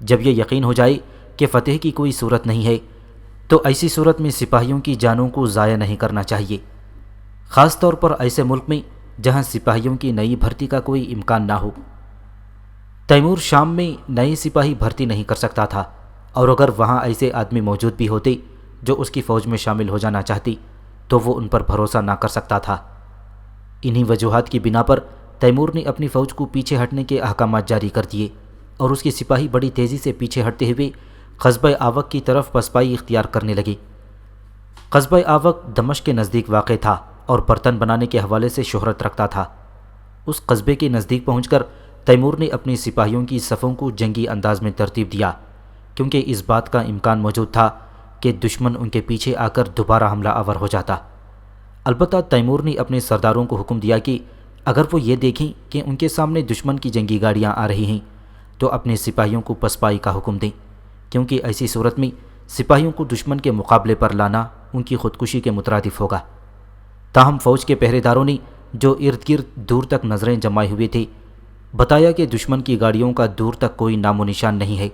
جب یہ یقین ہو جائے کہ فتح کی کوئی صورت نہیں ہے تو ایسی صورت میں سپاہیوں کی جانوں کو ضائع نہیں کرنا چاہیے، خاص طور پر ایسے ملک میں جہاں سپاہیوں کی نئی بھرتی کا کوئی امکان نہ ہو۔ تیمور شام میں نئے سپاہی بھرتی نہیں کر سکتا تھا، اور اگر وہاں ایسے آدمی موجود بھی ہوتے جو اس کی فوج میں شامل ہو جانا چاہتی تو وہ ان پر بھروسہ نہ کر سکتا تھا۔ انہی وجوہات کی بنا پر تیمور نے اپنی فوج کو پیچھے ہٹنے کے احکامات جاری کر دیے، اور اس کے سپاہی بڑی تیزی سے پیچھے ہٹتے ہوئے قصبہ آوک کی طرف پسپائی اختیار کرنے لگے۔ قصبہ آوک دمشق کے نزدیک واقع تھا اور برتن بنانے کے حوالے سے شہرت رکھتا تھا۔ اس قصبے کے نزدیک پہنچ کر تیمور نے اپنے سپاہیوں کی صفوں کو جنگی انداز میں ترتیب دیا، کیونکہ اس بات کا امکان موجود تھا کہ دشمن ان کے پیچھے آ کر دوبارہ حملہ آور ہو جاتا۔ البتہ تیمور نے اپنے سرداروں کو حکم دیا کہ اگر وہ یہ دیکھیں کہ ان کے سامنے دشمن کی جنگی گاڑیاں آ رہی ہیں تو اپنے سپاہیوں کو پسپائی کا حکم دیں، کیونکہ ایسی صورت میں سپاہیوں کو دشمن کے مقابلے پر لانا ان کی خودکشی کے مترادف ہوگا۔ تاہم فوج کے پہرے داروں نے جو ارد گرد دور تک نظریں جمائے ہوئے تھے بتایا کہ دشمن کی گاڑیوں کا دور تک کوئی نام و نشان نہیں ہے،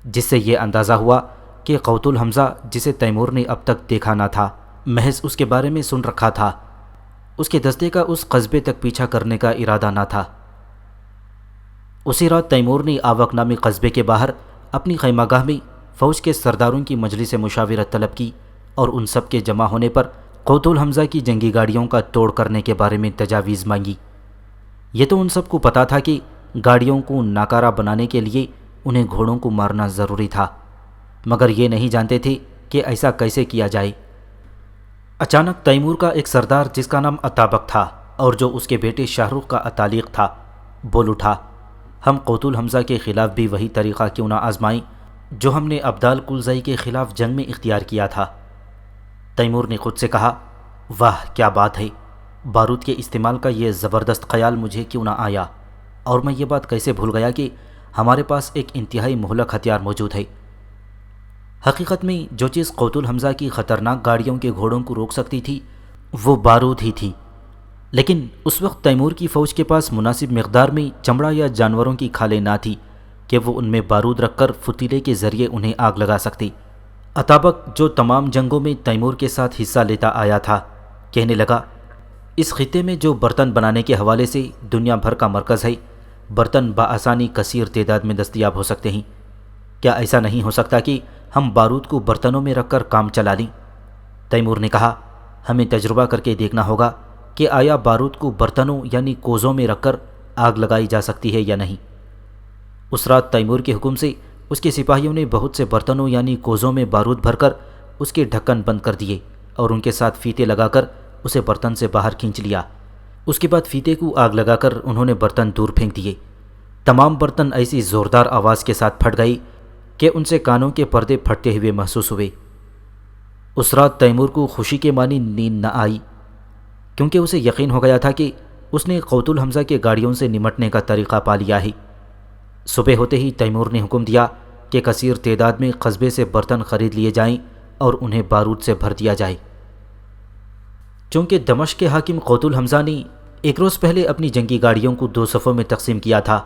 جس سے یہ اندازہ ہوا کہ قوت الحمزہ جسے تیمور نے اب تک دیکھا نہ تھا، محض اس کے بارے میں سن رکھا تھا، اس کے دستے کا اس قصبے تک پیچھا کرنے کا ارادہ نہ تھا۔ اسی رات تیمور نے آوک نامی قصبے کے باہر اپنی خیمہ گاہ میں فوج کے سرداروں کی مجلس مشاورت طلب کی، اور ان سب کے جمع ہونے پر قوت الحمزہ کی جنگی گاڑیوں کا توڑ کرنے کے بارے میں تجاویز مانگی۔ یہ تو ان سب کو پتا تھا کہ گاڑیوں کو ناکارہ بنانے کے لیے انہیں گھوڑوں کو مارنا ضروری تھا، مگر یہ نہیں جانتے تھے کہ ایسا کیسے کیا جائے۔ اچانک تیمور کا ایک سردار جس کا نام اتابک تھا اور جو اس کے بیٹے شاہ رخ کا اتالیق تھا بول اٹھا، ہم قوت الحمزہ کے خلاف بھی وہی طریقہ کیوں نہ آزمائیں جو ہم نے ابدال کلزئی کے خلاف جنگ میں اختیار کیا تھا۔ تیمور نے خود سے کہا، واہ کیا بات ہے، بارود کے استعمال کا یہ زبردست خیال مجھے کیوں نہ آیا، اور میں یہ بات کیسے بھول گیا کہ ہمارے پاس ایک انتہائی مہلک ہتھیار موجود ہے۔ حقیقت میں جو چیز قوت الحمزہ کی خطرناک گاڑیوں کے گھوڑوں کو روک سکتی تھی وہ بارود ہی تھی، لیکن اس وقت تیمور کی فوج کے پاس مناسب مقدار میں چمڑا یا جانوروں کی کھالیں نہ تھی کہ وہ ان میں بارود رکھ کر فتیلے کے ذریعے انہیں آگ لگا سکتی۔ اتابک جو تمام جنگوں میں تیمور کے ساتھ حصہ لیتا آیا تھا کہنے لگا، اس خطے میں جو برتن بنانے کے حوالے سے دنیا بھر کا مرکز ہے، برتن بآسانی کثیر تعداد میں دستیاب ہو سکتے ہیں، کیا ایسا نہیں ہو سکتا کہ ہم بارود کو برتنوں میں رکھ کر کام چلا لیں؟ تیمور نے کہا، ہمیں تجربہ کر کے دیکھنا ہوگا کہ آیا بارود کو برتنوں یعنی کوزوں میں رکھ کر آگ لگائی جا سکتی ہے یا نہیں۔ اس رات تیمور کے حکم سے اس کے سپاہیوں نے بہت سے برتنوں یعنی کوزوں میں بارود بھر کر اس کے ڈھکن بند کر دیے اور ان کے ساتھ فیتے لگا کر اسے برتن سے باہر کھینچ لیا۔ اس کے بعد فیتے کو آگ لگا کر انہوں نے برتن دور پھینک دیے۔ تمام برتن ایسی زوردار آواز کے ساتھ پھٹ گئی کہ ان سے کانوں کے پردے پھٹتے ہوئے محسوس ہوئے۔ اس رات تیمور کو خوشی کے معنی نیند نہ آئی، کیونکہ اسے یقین ہو گیا تھا کہ اس نے قوت الحمزہ کے گاڑیوں سے نمٹنے کا طریقہ پا لیا ہے۔ صبح ہوتے ہی تیمور نے حکم دیا کہ کثیر تعداد میں قصبے سے برتن خرید لیے جائیں اور انہیں بارود سے بھر دیا جائے۔ چونکہ دمشق کے حاکم قوت الحمزہ نے ایک روز پہلے اپنی جنگی گاڑیوں کو 2 صفوں میں تقسیم کیا تھا،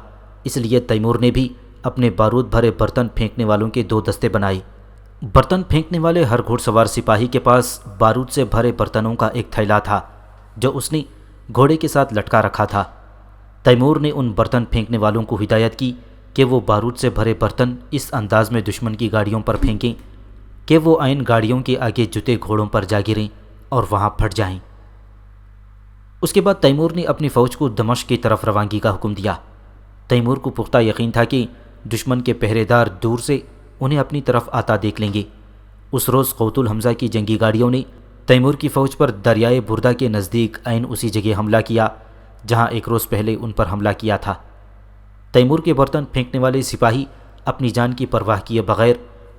اس لیے تیمور نے بھی اپنے بارود بھرے برتن پھینکنے والوں کے 2 دستے بنائے۔ برتن پھینکنے والے ہر گھوڑ سوار سپاہی کے پاس بارود سے بھرے برتنوں کا ایک تھیلا تھا جو اس نے گھوڑے کے ساتھ لٹکا رکھا تھا۔ تیمور نے ان برتن پھینکنے والوں کو ہدایت کی کہ وہ بارود سے بھرے برتن اس انداز میں دشمن کی گاڑیوں پر پھینکیں کہ وہ عین گاڑیوں کے آگے جتے گھوڑوں پر جا گریں اور وہاں پھٹ جائیں۔ اس کے بعد تیمور نے اپنی فوج کو دمشق کی طرف روانگی کا حکم دیا۔ تیمور کو پختہ یقین تھا کہ دشمن کے پہرے دار دور سے انہیں اپنی طرف آتا دیکھ لیں گے۔ اس روز قوت الحمزہ کی جنگی گاڑیوں نے تیمور کی فوج پر دریائے بردہ کے نزدیک عین اسی جگہ حملہ کیا جہاں ایک روز پہلے ان پر حملہ کیا تھا۔ تیمور کے برتن پھینکنے والے سپاہی اپنی جان کی پرواہ کیے بغیر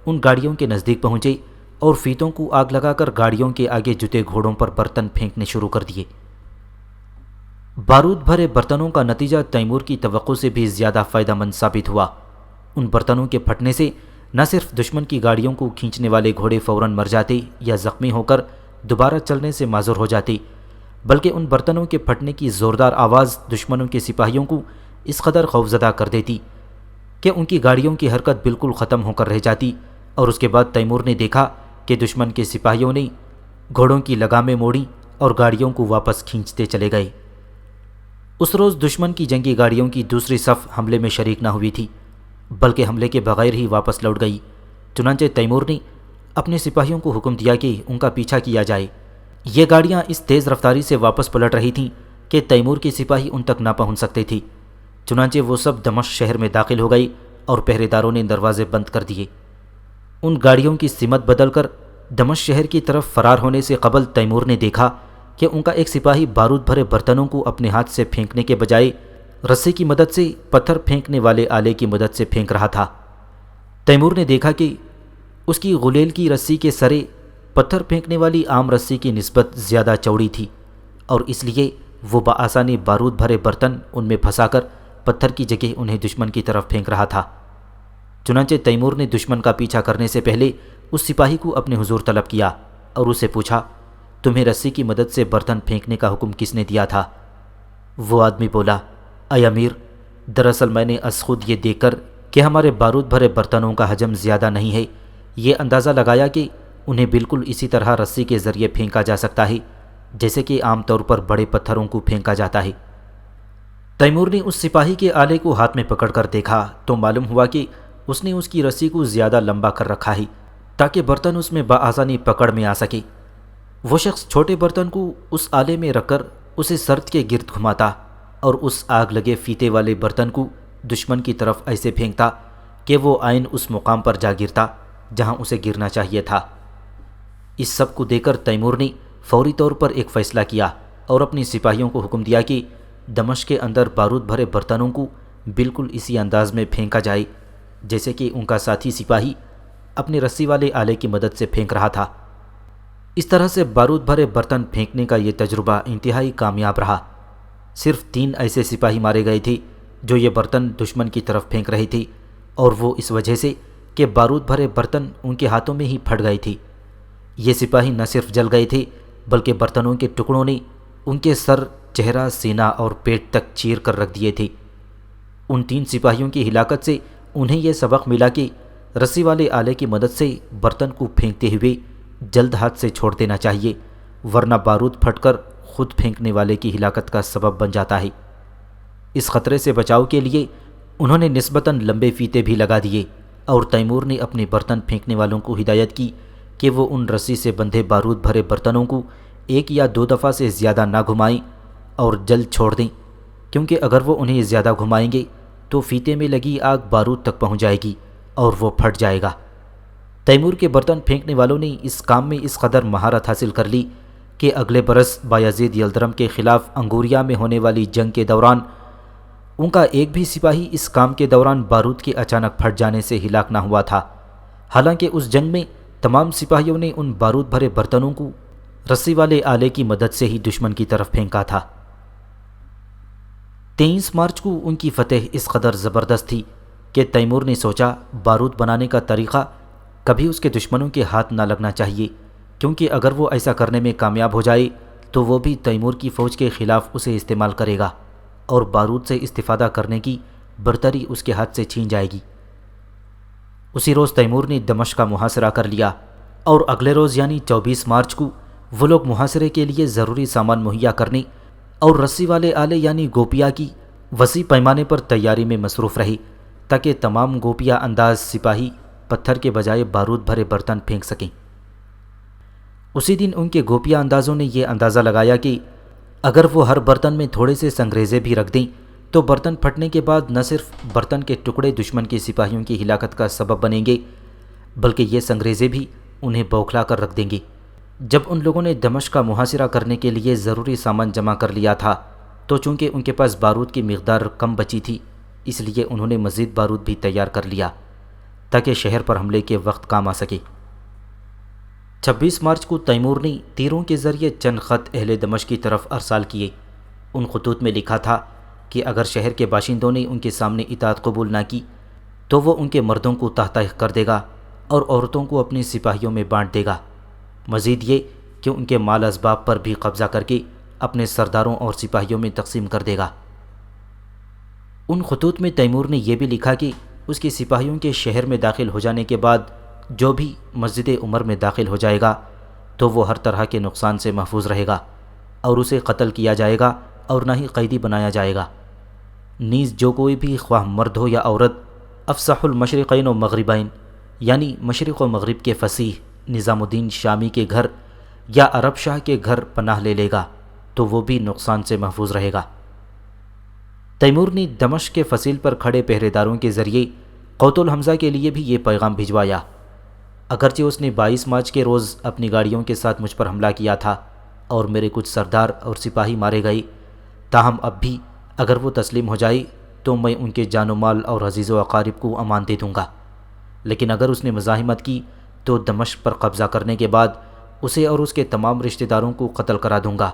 ان گاڑیوں کے نزدیک پہنچے اور فیتوں کو آگ لگا کر گاڑیوں کے آگے جتے گھوڑوں پر برتن پھینکنے شروع کر دیے۔ بارود بھرے برتنوں کا نتیجہ تیمور کی توقع سے بھی زیادہ فائدہ مند ثابت ہوا۔ ان برتنوں کے پھٹنے سے نہ صرف دشمن کی گاڑیوں کو کھینچنے والے گھوڑے فوراً مر جاتے یا زخمی ہو کر دوبارہ چلنے سے معذور ہو جاتے، بلکہ ان برتنوں کے پھٹنے کی زوردار آواز دشمنوں کے سپاہیوں کو اس قدر خوفزدہ کر دیتی کہ ان کی گاڑیوں کی حرکت بالکل ختم ہو کر رہ جاتی، اور اس کے بعد تیمور نے دیکھا کہ دشمن کے سپاہیوں نے گھوڑوں کی لگامیں موڑیں اور گاڑیوں کو واپس کھینچتے چلے گئے۔ اس روز دشمن کی جنگی گاڑیوں کی دوسری صف حملے میں شریک نہ ہوئی تھی، بلکہ حملے کے بغیر ہی واپس لوٹ گئی۔ چنانچہ تیمور نے اپنے سپاہیوں کو حکم دیا کہ ان کا پیچھا کیا جائے۔ یہ گاڑیاں اس تیز رفتاری سے واپس پلٹ رہی تھیں کہ تیمور کے سپاہی ان تک نہ پہنچ سکتے تھے۔ چنانچہ وہ سب دمشق شہر میں داخل ہو گئی اور پہرے داروں نے دروازے بند کر دیے۔ ان گاڑیوں کی سمت بدل کر دمشق شہر کی طرف فرار ہونے سے قبل تیمور نے دیکھا کہ ان کا ایک سپاہی بارود بھرے برتنوں کو اپنے ہاتھ سے پھینکنے کے بجائے رسی کی مدد سے پتھر پھینکنے والے آلے کی مدد سے پھینک رہا تھا۔ تیمور نے دیکھا کہ اس کی غلیل کی رسی کے سرے پتھر پھینکنے والی عام رسی کی نسبت زیادہ چوڑی تھی، اور اس لیے وہ بآسانی بارود بھرے برتن ان میں پھنسا کر پتھر کی جگہ انہیں دشمن کی طرف پھینک رہا تھا۔ چنانچہ تیمور نے دشمن کا پیچھا کرنے سے پہلے اس سپاہی کو اپنے حضور طلب کیا اور اسے پوچھا، تمہیں رسی کی مدد سے برتن پھینکنے کا حکم کس نے دیا تھا؟ وہ آدمی بولا، اے امیر، دراصل میں نے از خود یہ دیکھ کر کہ ہمارے بارود بھرے برتنوں کا حجم زیادہ نہیں ہے، یہ اندازہ لگایا کہ انہیں بالکل اسی طرح رسی کے ذریعے پھینکا جا سکتا ہے جیسے کہ عام طور پر بڑے پتھروں کو پھینکا جاتا ہے۔ تیمور نے اس سپاہی کے آلے کو ہاتھ میں پکڑ کر دیکھا تو معلوم ہوا کہ اس نے اس کی رسی کو زیادہ لمبا کر رکھا ہے تاکہ برتن اس میں بآسانی پکڑ میں آ سکے۔ وہ شخص چھوٹے برتن کو اس آلے میں رکھ کر اسے سرد کے گرد گھماتا اور اس آگ لگے فیتے والے برتن کو دشمن کی طرف ایسے پھینکتا کہ وہ عین اس مقام پر جا گرتا جہاں اسے گرنا چاہیے تھا۔ اس سب کو دیکھ کر تیمور نے فوری طور پر ایک فیصلہ کیا اور اپنے سپاہیوں کو حکم دیا کہ دمشق کے اندر بارود بھرے برتنوں کو بالکل اسی انداز میں پھینکا جائے جیسے کہ ان کا ساتھی سپاہی اپنے رسی والے آلے کی مدد سے پھینک رہا تھا۔ اس طرح سے بارود بھرے برتن پھینکنے کا یہ تجربہ انتہائی کامیاب رہا۔ صرف 3 ایسے سپاہی مارے گئے تھے جو یہ برتن دشمن کی طرف پھینک رہے تھے، اور وہ اس وجہ سے کہ بارود بھرے برتن ان کے ہاتھوں میں ہی پھٹ گئے تھے۔ یہ سپاہی نہ صرف جل گئے تھے بلکہ برتنوں کے ٹکڑوں نے ان کے سر، چہرہ، سینہ اور پیٹ تک چیر کر رکھ دیے تھے۔ ان 3 سپاہیوں کی ہلاکت سے انہیں یہ سبق ملا کہ رسی والے آلے کی مدد سے برتن کو پھینکتے ہوئے جلد ہاتھ سے چھوڑ دینا چاہیے، ورنہ بارود پھٹ کر خود پھینکنے والے کی ہلاکت کا سبب بن جاتا ہے۔ اس خطرے سے بچاؤ کے لیے انہوں نے نسبتاً لمبے فیتے بھی لگا دیے، اور تیمور نے اپنے برتن پھینکنے والوں کو ہدایت کی کہ وہ ان رسی سے بندھے بارود بھرے برتنوں کو 1 یا 2 دفعہ سے زیادہ نہ گھمائیں اور جلد چھوڑ دیں، کیونکہ اگر وہ انہیں زیادہ گھمائیں گے تو فیتے میں لگی آگ بارود تک پہنچ جائے گی اور وہ پھٹ جائے گا۔ تیمور کے برتن پھینکنے والوں نے اس کام میں اس قدر مہارت حاصل کر لی کہ اگلے برس بایزید یلدرم کے خلاف انگوریا میں ہونے والی جنگ کے دوران ان کا ایک بھی سپاہی اس کام کے دوران بارود کے اچانک پھٹ جانے سے ہلاک نہ ہوا تھا، حالانکہ اس جنگ میں تمام سپاہیوں نے ان بارود بھرے برتنوں کو رسی والے آلے کی مدد سے ہی دشمن کی طرف پھینکا تھا۔ 23 مارچ کو ان کی فتح اس قدر زبردست تھی کہ تیمور نے سوچا بارود بنانے کا طریقہ کبھی اس کے دشمنوں کے ہاتھ نہ لگنا چاہیے، کیونکہ اگر وہ ایسا کرنے میں کامیاب ہو جائے تو وہ بھی تیمور کی فوج کے خلاف اسے استعمال کرے گا اور بارود سے استفادہ کرنے کی برتری اس کے ہاتھ سے چھین جائے گی۔ اسی روز تیمور نے دمشق کا محاصرہ کر لیا، اور اگلے روز یعنی 24 مارچ کو وہ لوگ محاصرے کے لیے ضروری سامان مہیا کرنے اور رسی والے آلے یعنی گوپیا کی وسیع پیمانے پر تیاری میں مصروف رہے تاکہ تمام گوپیا انداز سپاہی پتھر کے بجائے بارود بھرے برتن پھینک سکیں۔ اسی دن ان کے گوپیا اندازوں نے یہ اندازہ لگایا کہ اگر وہ ہر برتن میں تھوڑے سے سنگریزے بھی رکھ دیں تو برتن پھٹنے کے بعد نہ صرف برتن کے ٹکڑے دشمن کے سپاہیوں کی ہلاکت کا سبب بنیں گے بلکہ یہ سنگریزے بھی انہیں بوکھلا کر رکھ دیں گے۔ جب ان لوگوں نے دمشق کا محاصرہ کرنے کے لیے ضروری سامان جمع کر لیا تھا تو چونکہ ان کے پاس بارود کی مقدار کم بچی تھی، اس لیے انہوں نے مزید بارود بھی تیار کر لیا تاکہ شہر پر حملے کے وقت کام آ سکے۔ 26 مارچ کو تیمور نے تیروں کے ذریعے چند خط اہل دمشق کی طرف ارسال کیے۔ ان خطوط میں لکھا تھا کہ اگر شہر کے باشندوں نے ان کے سامنے اطاعت قبول نہ کی تو وہ ان کے مردوں کو تحت کر دے گا اور عورتوں کو اپنے سپاہیوں میں بانٹ دے گا۔ مزید یہ کہ ان کے مال اسباب پر بھی قبضہ کر کے اپنے سرداروں اور سپاہیوں میں تقسیم کر دے گا۔ ان خطوط میں تیمور نے یہ بھی لکھا کہ اس کے سپاہیوں کے شہر میں داخل ہو جانے کے بعد جو بھی مسجد عمر میں داخل ہو جائے گا تو وہ ہر طرح کے نقصان سے محفوظ رہے گا اور اسے قتل کیا جائے گا اور نہ ہی قیدی بنایا جائے گا۔ نیز جو کوئی بھی خواہ مرد ہو یا عورت افصح المشرقین و مغربین یعنی مشرق و مغرب کے فصیح نظام الدین شامی کے گھر یا عرب شاہ کے گھر پناہ لے لے گا تو وہ بھی نقصان سے محفوظ رہے گا۔ تیمور نے دمشق کے فصیل پر کھڑے پہرے داروں کے ذریعے قوت الحمزہ کے لیے بھی یہ پیغام بھجوایا۔ اگرچہ اس نے 22 مارچ کے روز اپنی گاڑیوں کے ساتھ مجھ پر حملہ کیا تھا اور میرے کچھ سردار اور سپاہی مارے گئے، تاہم اب بھی اگر وہ تسلیم ہو جائے تو میں ان کے جان و مال اور عزیز و اقارب کو امان دے دوں گا، لیکن اگر اس نے مزاحمت کی تو دمشق پر قبضہ کرنے کے بعد اسے اور اس کے تمام رشتہ داروں کو قتل کرا دوں گا،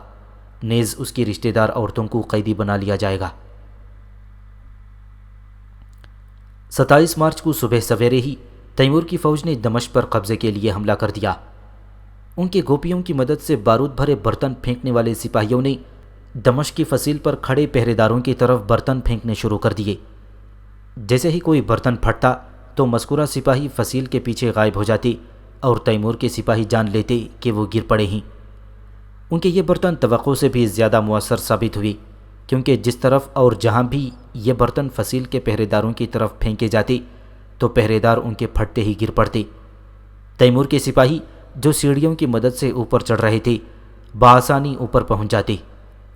نیز اس کی رشتہ دار عورتوں کو قیدی بنا لیا جائے گا۔ 27 مارچ کو صبح سویرے ہی تیمور کی فوج نے دمشق پر قبضے کے لیے حملہ کر دیا۔ ان کے گوپیوں کی مدد سے بارود بھرے برتن پھینکنے والے سپاہیوں نے دمشق کی فصیل پر کھڑے پہرے داروں کی طرف برتن پھینکنے شروع کر دیے۔ جیسے ہی کوئی برتن پھٹتا تو مذکورہ سپاہی فصیل کے پیچھے غائب ہو جاتے اور تیمور کے سپاہی جان لیتے کہ وہ گر پڑے ہیں۔ ان کے یہ برتن توقع سے بھی زیادہ مؤثر ثابت ہوئے، کیونکہ جس طرف اور جہاں بھی یہ برتن فصیل کے پہرے داروں کی طرف پھینکے جاتے تو پہرے دار ان کے پھٹتے ہی گر پڑتے۔ تیمور کے سپاہی جو سیڑھیوں کی مدد سے اوپر چڑھ رہے تھے بآسانی اوپر پہنچ جاتے۔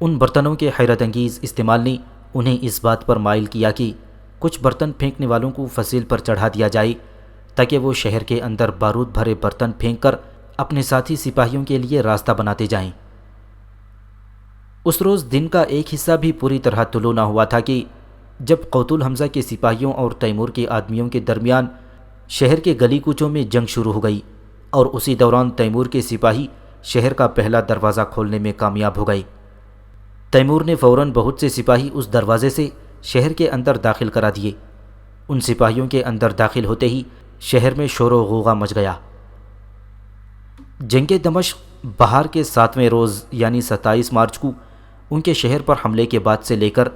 ان برتنوں کے حیرت انگیز استعمال نے انہیں اس بات پر مائل کیا کہ کچھ برتن پھینکنے والوں کو فصیل پر چڑھا دیا جائے تاکہ وہ شہر کے اندر بارود بھرے برتن پھینک کر اپنے ساتھی سپاہیوں کے لیے راستہ بناتے جائیں۔ اس روز دن کا ایک حصہ بھی پوری طرح طلوع نہ ہوا تھا کہ جب قوت الحمزہ کے سپاہیوں اور تیمور کے آدمیوں کے درمیان شہر کے گلی کوچوں میں جنگ شروع ہو گئی، اور اسی دوران تیمور کے سپاہی شہر کا پہلا دروازہ کھولنے میں کامیاب ہو گئے۔ تیمور نے فوراً بہت سے سپاہی اس دروازے سے شہر کے اندر داخل کرا دیے۔ ان سپاہیوں کے اندر داخل ہوتے ہی شہر میں شور و غوغا مچ گیا۔ جنگ دمشق بہار کے 7ویں روز یعنی 27 مارچ کو ان کے شہر پر حملے کے بعد سے لے کر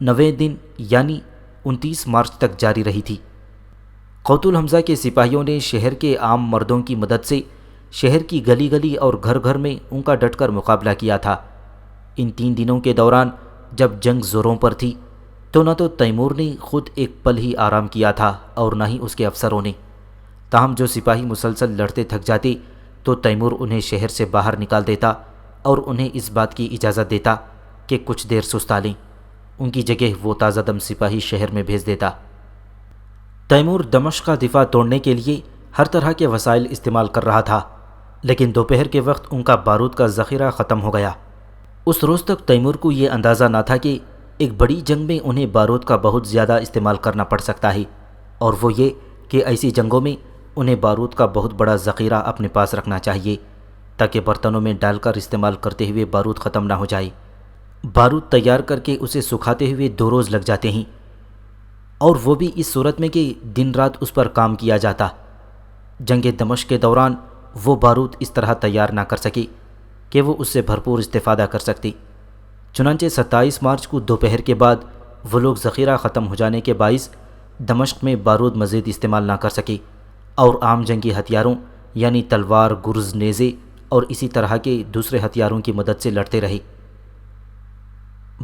9ویں دن یعنی 29 مارچ تک جاری رہی تھی۔ قوت الحمزہ کے سپاہیوں نے شہر کے عام مردوں کی مدد سے شہر کی گلی گلی اور گھر گھر میں ان کا ڈٹ کر مقابلہ کیا تھا۔ ان 3 دنوں کے دوران جب جنگ زوروں پر تھی تو نہ تو تیمور نے خود ایک پل ہی آرام کیا تھا اور نہ ہی اس کے افسروں نے، تاہم جو سپاہی مسلسل لڑتے تھک جاتے تو تیمور انہیں شہر سے باہر نکال دیتا اور انہیں اس بات کی اجازت دیتا کہ کچھ دیر سستا لیں، ان کی جگہ وہ تازہ دم سپاہی شہر میں بھیج دیتا۔ تیمور دمشق کا دفاع توڑنے کے لیے ہر طرح کے وسائل استعمال کر رہا تھا، لیکن دوپہر کے وقت ان کا بارود کا ذخیرہ ختم ہو گیا۔ اس روز تک تیمور کو یہ اندازہ نہ تھا کہ ایک بڑی جنگ میں انہیں بارود کا بہت زیادہ استعمال کرنا پڑ سکتا ہے، اور وہ یہ کہ ایسی جنگوں میں انہیں بارود کا بہت بڑا ذخیرہ اپنے پاس رکھنا چاہیے تاکہ برتنوں میں ڈال کر استعمال کرتے ہوئے بارود ختم نہ ہو جائے۔ بارود تیار کر کے اسے سکھاتے ہوئے 2 روز لگ جاتے ہیں، اور وہ بھی اس صورت میں کہ دن رات اس پر کام کیا جاتا۔ جنگ دمشق کے دوران وہ بارود اس طرح تیار نہ کر سکے کہ وہ اس سے بھرپور استفادہ کر سکتی، چنانچہ 27 مارچ کو دوپہر کے بعد وہ لوگ ذخیرہ ختم ہو جانے کے باعث دمشق میں بارود مزید استعمال نہ کر سکے اور عام جنگی ہتھیاروں یعنی تلوار، گرز، نیزے اور اسی طرح کے دوسرے ہتھیاروں کی مدد سے لڑتے رہے۔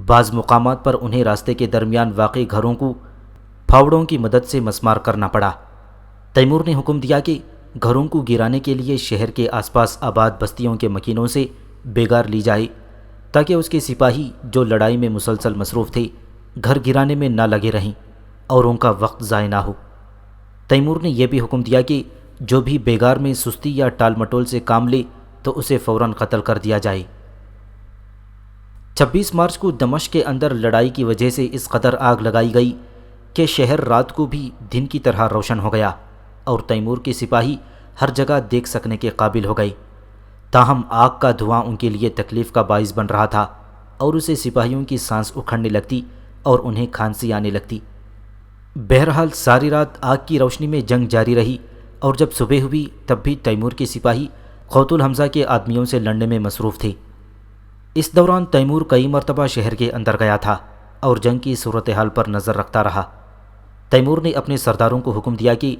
بعض مقامات پر انہیں راستے کے درمیان واقع گھروں کو پھاوڑوں کی مدد سے مسمار کرنا پڑا۔ تیمور نے حکم دیا کہ گھروں کو گرانے کے لیے شہر کے آس پاس آباد بستیوں کے مکینوں سے بیگار لی جائے تاکہ اس کے سپاہی جو لڑائی میں مسلسل مصروف تھے گھر گرانے میں نہ لگے رہیں اور ان کا وقت ضائع نہ ہو۔ تیمور نے یہ بھی حکم دیا کہ جو بھی بیگار میں سستی یا ٹال مٹول سے کام لے تو اسے فوراً قتل کر دیا جائے۔ 26 مارچ کو دمشق کے اندر لڑائی کی وجہ سے اس قدر آگ لگائی گئی کہ شہر رات کو بھی دن کی طرح روشن ہو گیا اور تیمور کے سپاہی ہر جگہ دیکھ سکنے کے قابل ہو گئے، تاہم آگ کا دھواں ان کے لیے تکلیف کا باعث بن رہا تھا اور اسے سپاہیوں کی سانس اکھڑنے لگتی اور انہیں کھانسی آنے لگتی۔ بہرحال ساری رات آگ کی روشنی میں جنگ جاری رہی، اور جب صبح ہوئی تب بھی تیمور کے سپاہی قوت الحمزہ کے آدمیوں سے لڑنے میں مصروف تھے۔ اس دوران تیمور کئی مرتبہ شہر کے اندر گیا تھا اور جنگ کی صورتحال پر نظر رکھتا رہا۔ تیمور نے اپنے سرداروں کو حکم دیا کہ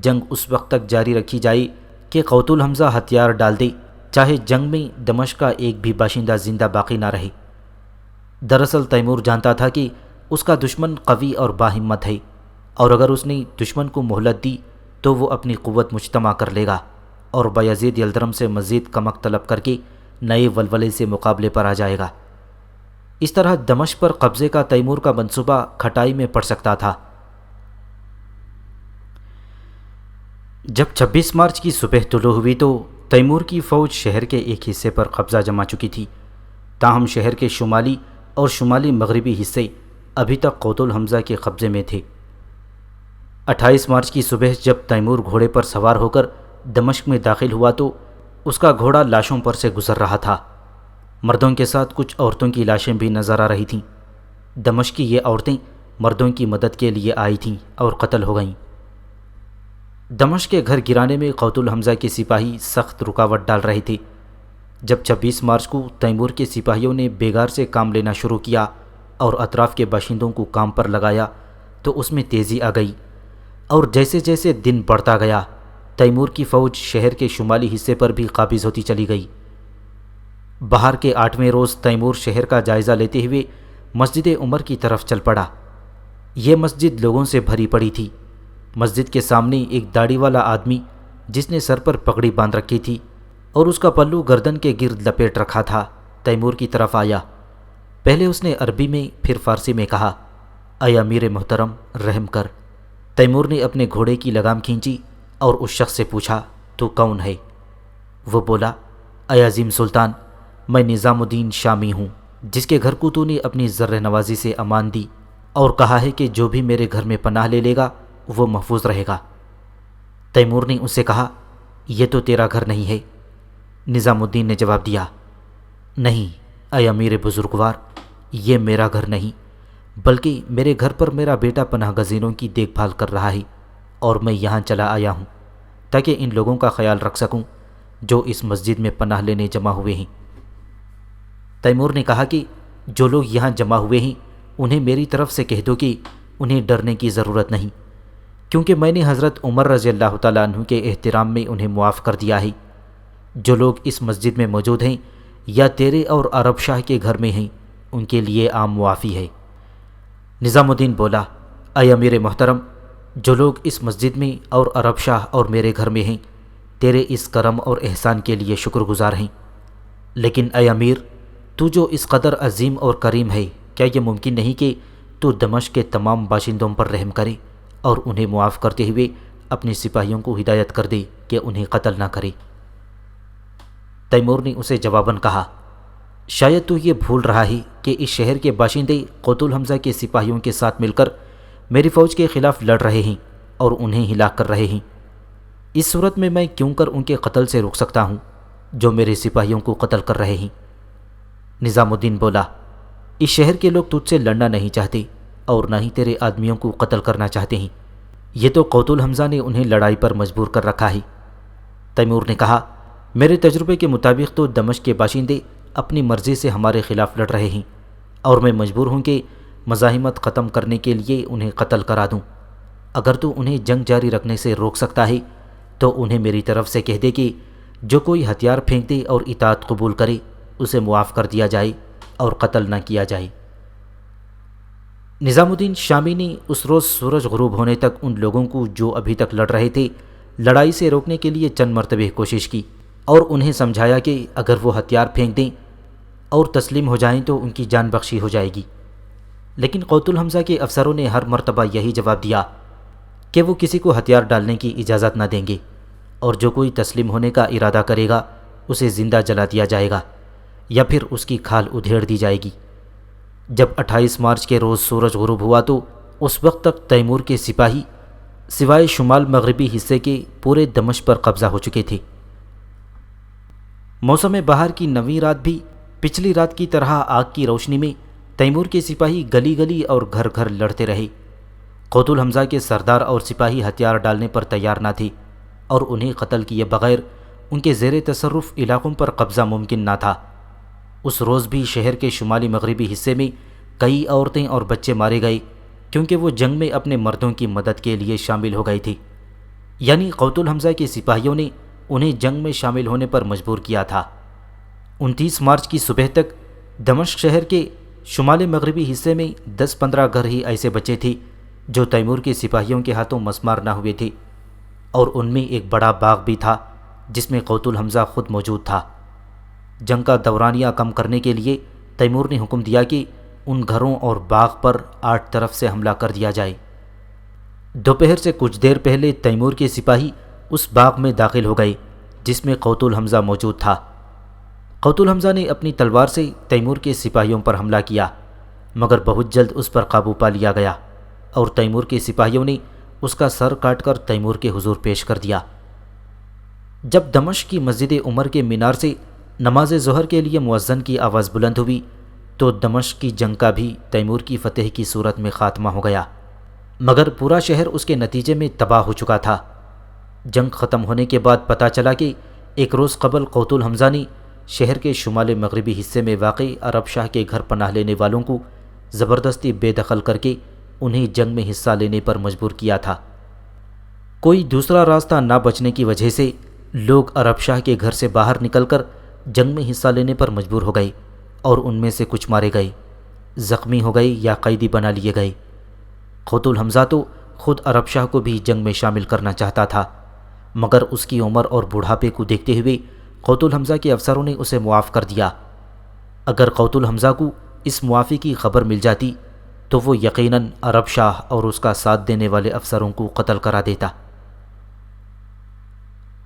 جنگ اس وقت تک جاری رکھی جائے کہ قوت الحمزہ ہتھیار ڈال دے، چاہے جنگ میں دمشق کا ایک بھی باشندہ زندہ باقی نہ رہے۔ دراصل تیمور جانتا تھا کہ اس کا دشمن قوی اور باہمت ہے، اور اگر اس نے دشمن کو مہلت دی تو وہ اپنی قوت مجتمع کر لے گا اور بایزید یلدرم سے مزید کمک طلب کر کے نئے ولولے سے مقابلے پر آ جائے گا۔ اس طرح دمشق پر قبضے کا تیمور کا منصوبہ کھٹائی میں پڑ سکتا تھا۔ جب 26 مارچ کی صبح طلوع ہوئی تو تیمور کی فوج شہر کے ایک حصے پر قبضہ جما چکی تھی، تاہم شہر کے شمالی اور شمالی مغربی حصے ابھی تک قوت الحمزہ کے قبضے میں تھے۔ 28 مارچ کی صبح جب تیمور گھوڑے پر سوار ہو کر دمشق میں داخل ہوا تو اس کا گھوڑا لاشوں پر سے گزر رہا تھا۔ مردوں کے ساتھ کچھ عورتوں کی لاشیں بھی نظر آ رہی تھیں۔ دمشق کی یہ عورتیں مردوں کی مدد کے لیے آئی تھیں اور قتل ہو گئیں۔ دمشق کے گھر گرانے میں قوت الحمزہ کے سپاہی سخت رکاوٹ ڈال رہے تھے۔ جب 26 مارچ کو تیمور کے سپاہیوں نے بیگار سے کام لینا شروع کیا اور اطراف کے باشندوں کو کام پر لگایا تو اس میں تیزی آ گئی، اور جیسے جیسے دن بڑھتا گیا تیمور کی فوج شہر کے شمالی حصے پر بھی قابض ہوتی چلی گئی۔ بہار کے 8ویں روز تیمور شہر کا جائزہ لیتے ہوئے مسجد عمر کی طرف چل پڑا۔ یہ مسجد لوگوں سے بھری پڑی تھی۔ مسجد کے سامنے ایک داڑھی والا آدمی جس نے سر پر پگڑی باندھ رکھی تھی اور اس کا پلو گردن کے گرد لپیٹ رکھا تھا، تیمور کی طرف آیا۔ پہلے اس نے عربی میں پھر فارسی میں کہا، اے امیر محترم رحم کر۔ تیمور نے اپنے گھوڑے کی لگام کھینچی اور اس شخص سے پوچھا، تو کون ہے؟ وہ بولا، اے عظیم سلطان، میں نظام الدین شامی ہوں، جس کے گھر کو تو نے اپنی زر نوازی سے امان دی اور کہا ہے کہ جو بھی میرے گھر میں پناہ لے لے گا وہ محفوظ رہے گا۔ تیمور نے اس سے کہا، یہ تو تیرا گھر نہیں ہے۔ نظام الدین نے جواب دیا، نہیں اے امیر بزرگوار، یہ میرا گھر نہیں، بلکہ میرے گھر پر میرا بیٹا پناہ گزینوں کی دیکھ بھال کر رہا ہے، اور میں یہاں چلا آیا ہوں تاکہ ان لوگوں کا خیال رکھ سکوں جو اس مسجد میں پناہ لینے جمع ہوئے ہیں۔ تیمور نے کہا کہ جو لوگ یہاں جمع ہوئے ہیں انہیں میری طرف سے کہہ دو کہ انہیں ڈرنے کی ضرورت نہیں، کیونکہ میں نے حضرت عمر رضی اللہ تعالیٰ عنہ کے احترام میں انہیں معاف کر دیا ہے۔ جو لوگ اس مسجد میں موجود ہیں یا تیرے اور عرب شاہ کے گھر میں ہیں ان کے لیے عام معافی ہے۔ نظام الدین بولا، اے امیر محترم، جو لوگ اس مسجد میں اور عرب شاہ اور میرے گھر میں ہیں تیرے اس کرم اور احسان کے لیے شکر گزار ہیں، لیکن اے امیر، تو جو اس قدر عظیم اور کریم ہے، کیا یہ ممکن نہیں کہ تو دمشق کے تمام باشندوں پر رحم کرے اور انہیں معاف کرتے ہوئے اپنے سپاہیوں کو ہدایت کر دے کہ انہیں قتل نہ کرے؟ تیمور نے اسے جواباً کہا، شاید تو یہ بھول رہا ہے کہ اس شہر کے باشندے قوت الحمزہ کے سپاہیوں کے ساتھ مل کر میری فوج کے خلاف لڑ رہے ہیں اور انہیں ہلاک کر رہے ہیں۔ اس صورت میں کیوں کر ان کے قتل سے روک سکتا ہوں جو میرے سپاہیوں کو قتل کر رہے ہیں؟ نظام الدین بولا، اس شہر کے لوگ تجھ سے لڑنا نہیں چاہتے اور نہ ہی تیرے آدمیوں کو قتل کرنا چاہتے ہیں، یہ تو قوت الحمزہ نے انہیں لڑائی پر مجبور کر رکھا ہے۔ تیمور نے کہا، میرے تجربے کے مطابق تو دمشق کے باشندے اپنی مرضی سے ہمارے خلاف لڑ رہے ہیں، اور میں مجبور ہوں کہ مزاحمت ختم کرنے کے لیے انہیں قتل کرا دوں۔ اگر تو انہیں جنگ جاری رکھنے سے روک سکتا ہے تو انہیں میری طرف سے کہہ دے کہ جو کوئی ہتھیار پھینک دے اور اطاعت قبول کرے اسے معاف کر دیا جائے اور قتل نہ کیا جائے۔ نظام الدین شامی نے اس روز سورج غروب ہونے تک ان لوگوں کو جو ابھی تک لڑ رہے تھے لڑائی سے روکنے کے لیے چند مرتبہ کوشش کی اور انہیں سمجھایا کہ اگر وہ ہتھیار پھینک دیں اور تسلیم ہو جائیں تو ان کی جان بخشی ہو جائے گی، لیکن قوت الحمزہ کے افسروں نے ہر مرتبہ یہی جواب دیا کہ وہ کسی کو ہتھیار ڈالنے کی اجازت نہ دیں گے، اور جو کوئی تسلیم ہونے کا ارادہ کرے گا اسے زندہ جلا دیا جائے گا یا پھر اس کی کھال ادھیڑ دی جائے گی۔ جب 28 مارچ کے روز سورج غروب ہوا تو اس وقت تک تیمور کے سپاہی سوائے شمال مغربی حصے کے پورے دمشق پر قبضہ ہو چکے تھے۔ موسم بہار کی نویں رات بھی پچھلی رات کی طرح آگ کی روشنی میں تیمور کے سپاہی گلی گلی اور گھر گھر لڑتے رہے۔ قوت الحمزہ کے سردار اور سپاہی ہتھیار ڈالنے پر تیار نہ تھے اور انہیں قتل کیے بغیر ان کے زیر تصرف علاقوں پر قبضہ ممکن نہ تھا۔ اس روز بھی شہر کے شمالی مغربی حصے میں کئی عورتیں اور بچے مارے گئے کیونکہ وہ جنگ میں اپنے مردوں کی مدد کے لیے شامل ہو گئے تھے، یعنی قوت الحمزہ کے سپاہیوں نے انہیں جنگ میں شامل ہونے پر مجبور کیا تھا۔ 29 مارچ کی صبح تک دمشق شہر کے شمال مغربی حصے میں 10-15 گھر ہی ایسے بچے تھے جو تیمور کے سپاہیوں کے ہاتھوں مسمار نہ ہوئے تھے، اور ان میں ایک بڑا باغ بھی تھا جس میں قوت الحمزہ خود موجود تھا۔ جنگ کا دورانیہ کم کرنے کے لیے تیمور نے حکم دیا کہ ان گھروں اور باغ پر 8 طرف سے حملہ کر دیا جائے۔ دوپہر سے کچھ دیر پہلے تیمور کے سپاہی اس باغ میں داخل ہو گئے جس میں قوت الحمزہ موجود تھا۔ قوت الحمزہ نے اپنی تلوار سے تیمور کے سپاہیوں پر حملہ کیا، مگر بہت جلد اس پر قابو پا لیا گیا اور تیمور کے سپاہیوں نے اس کا سر کاٹ کر تیمور کے حضور پیش کر دیا۔ جب دمشق کی مسجد عمر کے مینار سے نماز ظہر کے لیے مؤذن کی آواز بلند ہوئی تو دمشق کی جنگ کا بھی تیمور کی فتح کی صورت میں خاتمہ ہو گیا، مگر پورا شہر اس کے نتیجے میں تباہ ہو چکا تھا۔ جنگ ختم ہونے کے بعد پتہ چلا کہ ایک روز قبل قوت الحمزہ نے شہر کے شمال مغربی حصے میں واقع عرب شاہ کے گھر پناہ لینے والوں کو زبردستی بے دخل کر کے انہیں جنگ میں حصہ لینے پر مجبور کیا تھا۔ کوئی دوسرا راستہ نہ بچنے کی وجہ سے لوگ عرب شاہ کے گھر سے باہر نکل کر جنگ میں حصہ لینے پر مجبور ہو گئے اور ان میں سے کچھ مارے گئے، زخمی ہو گئے یا قیدی بنا لیے گئے۔ قوت الحمزہ تو خود عرب شاہ کو بھی جنگ میں شامل کرنا چاہتا تھا، مگر اس کی عمر اور بڑھاپے کو دیکھتے ہوئے قوت الحمزہ کے افسروں نے اسے معاف کر دیا۔ اگر قوت الحمزہ کو اس معافی کی خبر مل جاتی تو وہ یقیناً عرب شاہ اور اس کا ساتھ دینے والے افسروں کو قتل کرا دیتا۔